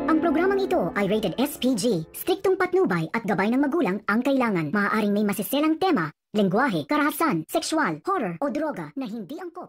Ang programang ito ay rated SPG. Striktong patnubay at gabay ng magulang ang kailangan. Maaaring may masiselang tema, lengguwahe, karahasan, sexual, horror o droga na hindi angkop.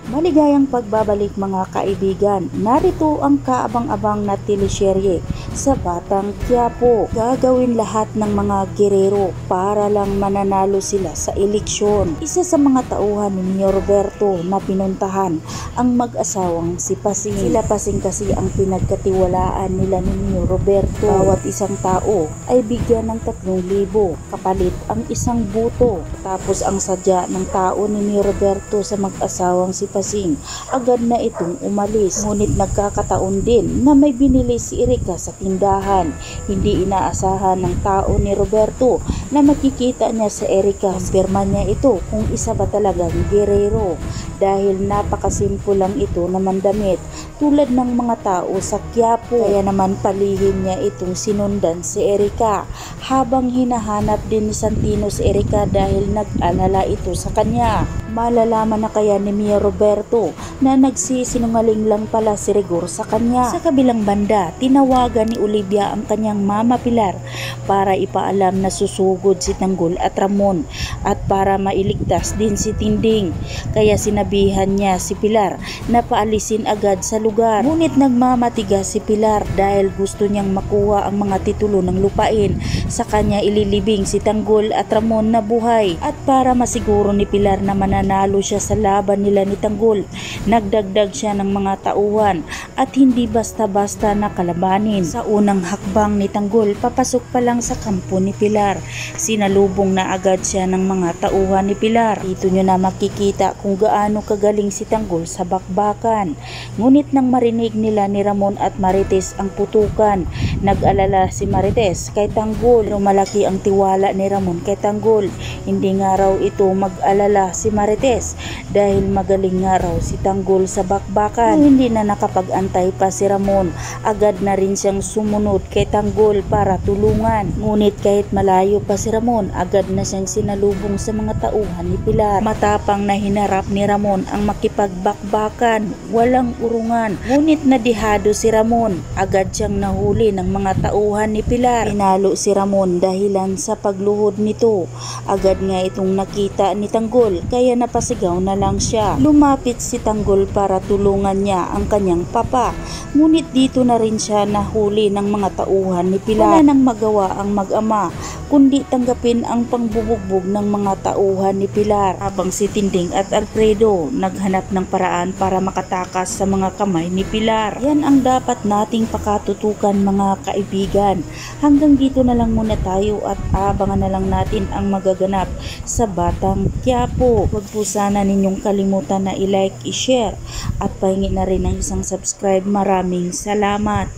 Maligayang pagbabalik mga kaibigan, narito ang kaabang-abang na teleserye sa Batang Quiapo. Gagawin lahat ng mga gerero para lang mananalo sila sa eleksyon. Isa sa mga tauhan ni Roberto na pinuntahan ang mag-asawang si Pasing. Sila Pasing kasi ang pinagkatiwalaan nila ni Roberto. Bawat isang tao ay bigyan ng 3,000 kapalit ang isang buto. Tapos ang sadya ng tao ni Roberto sa mag-asawang si Pasing, agad na itong umalis. Ngunit nagkakataon din na may binili si Erika sa tindahan. Hindi inaasahan ng tao ni Roberto na makikita niya sa Erika. Kumpirma niya ito kung isa ba talagang gerero dahil napakasimple lang ito na mandamit tulad ng mga tao sa Quiapo. Kaya naman palihim niya itong sinundan si Erika habang hinahanap din ni Santino si Erika dahil nag-alala ito sa kanya. Malalaman na kaya ni Roberto na nagsisinungaling lang pala si Rigor sa kanya. Sa kabilang banda, tinawagan ni Olivia ang kanyang mama Pilar para ipaalam na susugod si Tanggol at Ramon at para mailigtas din si Tinding. Kaya sinabihan niya si Pilar na paalisin agad sa lugar. Ngunit nagmamatigas si Pilar dahil gusto niyang makuha ang mga titulo ng lupain. Sa kanya ililibing si Tanggol at Ramon na buhay. At para masiguro ni Pilar na mananalo siya sa laban nila ni Tanggol, nagdagdag siya ng mga tauhan at hindi basta-basta nakalabanin. Sa unang hakbang ni Tanggol, papasok pa lang sa kampo ni Pilar, sinalubong na agad siya ng mga tauhan ni Pilar. Dito nyo na makikita kung gaano kagaling si Tanggol sa bakbakan. Ngunit nang marinig nila ni Ramon at Marites ang putukan, nag-alala si Marites kay Tanggol. Pero malaki ang tiwala ni Ramon kay Tanggol. Hindi nga raw ito mag-alala si Marites dahil magaling nga raw si Tanggol sa bakbakan. Hindi na nakapag-antay pa si Ramon, agad na rin siyang sumunod kay Tanggol para tulungan. Ngunit kahit malayo pa si Ramon, agad na siyang sinalubong sa mga tauhan ni Pilar. Matapang na hinarap ni Ramon ang makipagbakbakan, walang urungan. Ngunit nadihado si Ramon, agad siyang nahuli ng mga tauhan ni Pilar. Pinalo si Ramon dahilan sa pagluhod nito. Agad nga itong nakita ni Tanggol kaya napasigaw na lang siya. Lumapit si Tanggol para tulungan niya ang kanyang papa. Ngunit dito na rin siya nahuli ng mga tauhan ni Pilar. Wala nang magawa ang mag-ama kundi tanggapin ang pangbubugbog ng mga tauhan ni Pilar, habang si Tinding at Alfredo naghanap ng paraan para makatakas sa mga kamay ni Pilar. Yan ang dapat nating pakatutukan mga kaibigan. Hanggang dito na lang muna tayo at abangan na lang natin ang magaganap sa Batang Quiapo. Huwag po sana ninyong kalimutan na i-like, i-share at pahingi na rin ng isang subscribe. Maraming salamat.